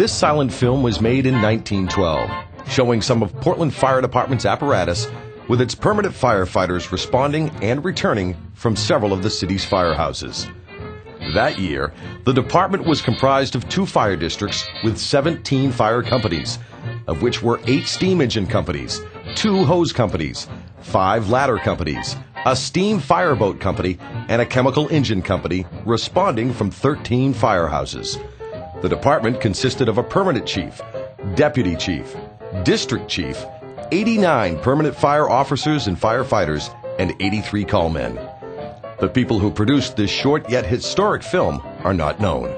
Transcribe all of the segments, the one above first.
This silent film was made in 1912, showing some of Portland Fire Department's apparatus with its permanent firefighters responding and returning from several of the city's firehouses. That year, the department was comprised of 2 fire districts with 17 fire companies, of which were 8 steam engine companies, 2 hose companies, 5 ladder companies, a steam fireboat company, and a chemical engine company responding from 13 firehouses. The department consisted of a permanent chief, deputy chief, district chief, 89 permanent fire officers and firefighters, and 83 call men. The people who produced this short yet historic film are not known.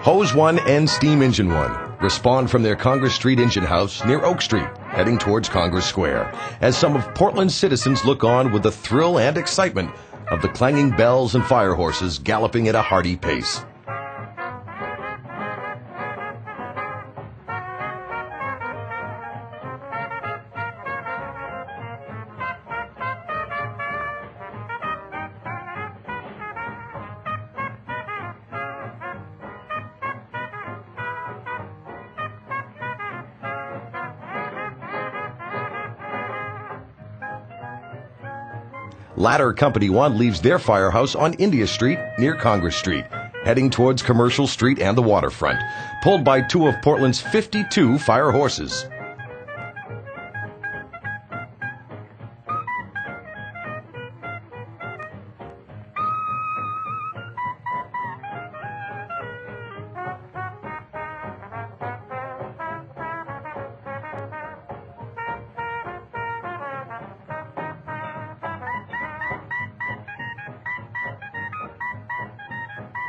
Hose 1 and Steam Engine 1 respond from their Congress Street engine house near Oak Street, heading towards Congress Square, as some of Portland's citizens look on with the thrill and excitement of the clanging bells and fire horses galloping at a hearty pace. Ladder Company 1 leaves their firehouse on India Street near Congress Street, heading towards Commercial Street and the waterfront, pulled by 2 of Portland's 52 fire horses.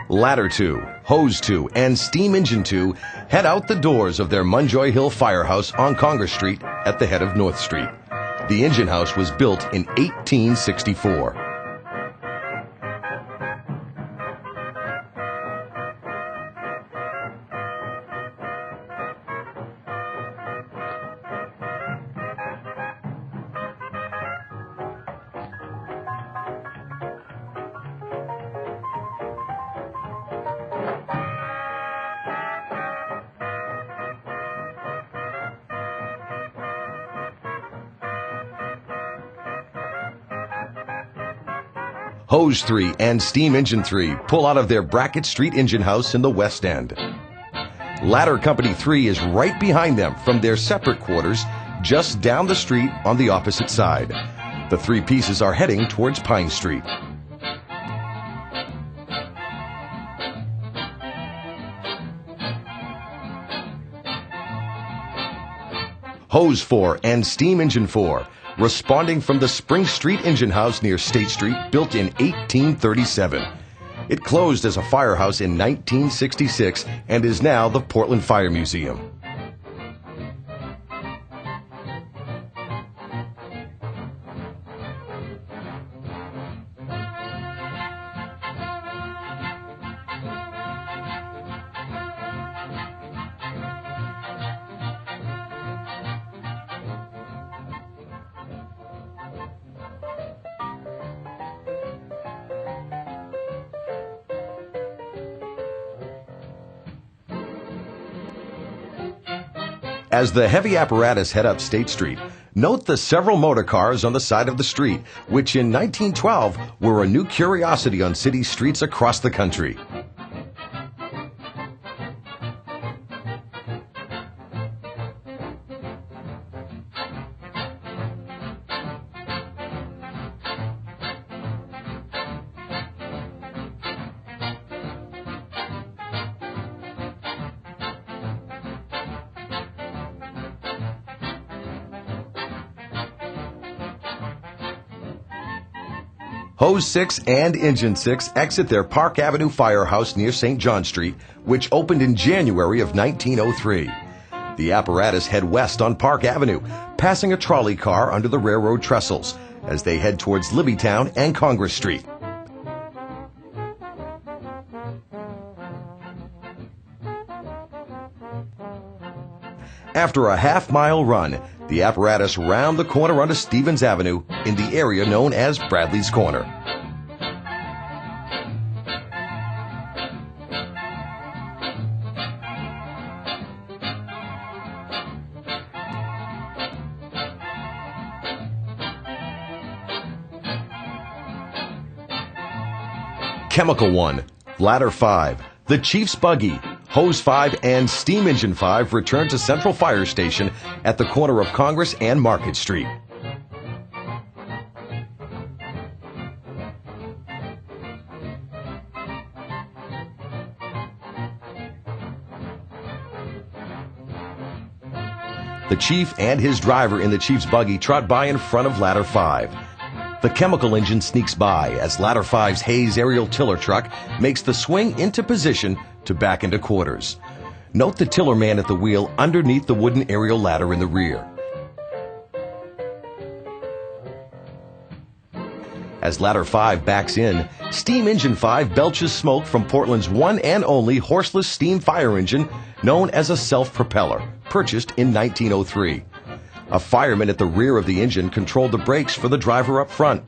Ladder 2, Hose 2, and Steam Engine 2 head out the doors of their Munjoy Hill Firehouse on Congress Street at the head of North Street. The engine house was built in 1864. Hose 3 and Steam Engine 3 pull out of their Brackett Street engine house in the West End. Ladder Company 3 is right behind them from their separate quarters just down the street on the opposite side. The 3 pieces are heading towards Pine Street. Hose 4 and Steam Engine 4, responding from the Spring Street engine house near State Street, built in 1837. It closed as a firehouse in 1966 and is now the Portland Fire Museum. As the heavy apparatus head up State Street, note the several motor cars on the side of the street, which in 1912 were a new curiosity on city streets across the country. Hose 6 and Engine 6 exit their Park Avenue firehouse near St. John Street, which opened in January of 1903. The apparatus head west on Park Avenue, passing a trolley car under the railroad trestles, as they head towards Libbytown and Congress Street. After a half-mile run, the apparatus round the corner onto Stevens Avenue in the area known as Bradley's Corner. Chemical 1, Ladder 5, the Chief's Buggy, Hose 5, and Steam Engine 5 return to Central Fire Station at the corner of Congress and Market Street. The Chief and his driver in the Chief's Buggy trot by in front of Ladder 5. The chemical engine sneaks by as Ladder 5's Hayes aerial tiller truck makes the swing into position to back into quarters. Note the tiller man at the wheel underneath the wooden aerial ladder in the rear. As Ladder 5 backs in, Steam Engine 5 belches smoke from Portland's one and only horseless steam fire engine known as a self-propeller, purchased in 1903. A fireman at the rear of the engine controlled the brakes for the driver up front.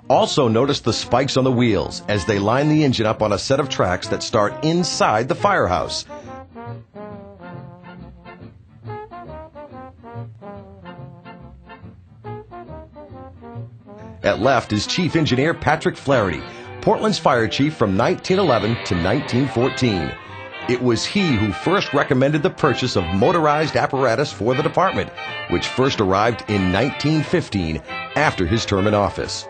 Also notice the spikes on the wheels as they line the engine up on a set of tracks that start inside the firehouse. At left is Chief Engineer Patrick Flaherty, Portland's fire chief from 1911 to 1914. It was he who first recommended the purchase of motorized apparatus for the department, which first arrived in 1915 after his term in office.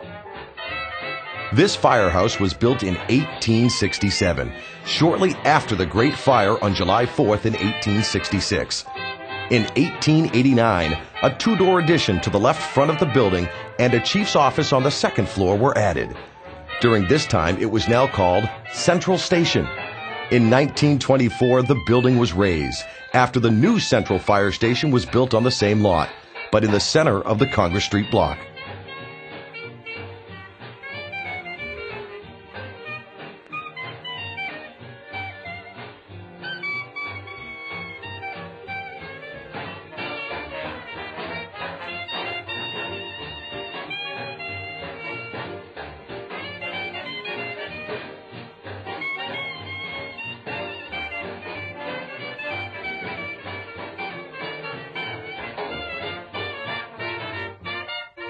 This firehouse was built in 1867, shortly after the Great Fire on July 4th in 1866. In 1889, a two-door addition to the left front of the building and a chief's office on the second floor were added. During this time, it was now called Central Station. In 1924, the building was razed after the new Central Fire Station was built on the same lot, but in the center of the Congress Street block.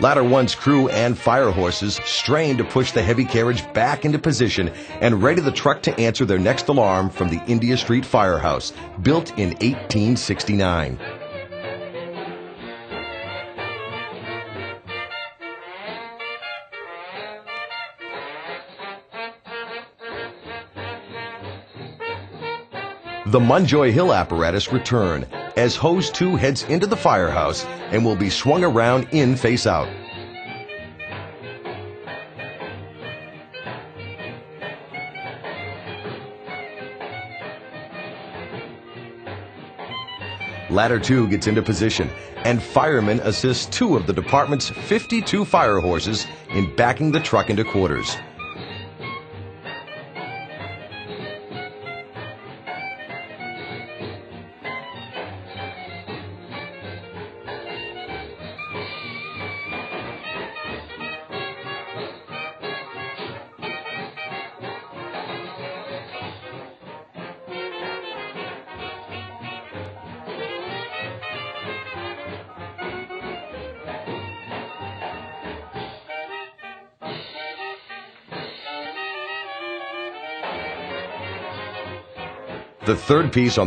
Ladder 1's crew and fire horses strain to push the heavy carriage back into position and ready the truck to answer their next alarm from the India Street Firehouse, built in 1869. The Munjoy Hill apparatus return as Hose 2 heads into the firehouse and will be swung around in face out. Ladder 2 gets into position, and firemen assist 2 of the department's 52 fire horses in backing the truck into quarters. The third piece on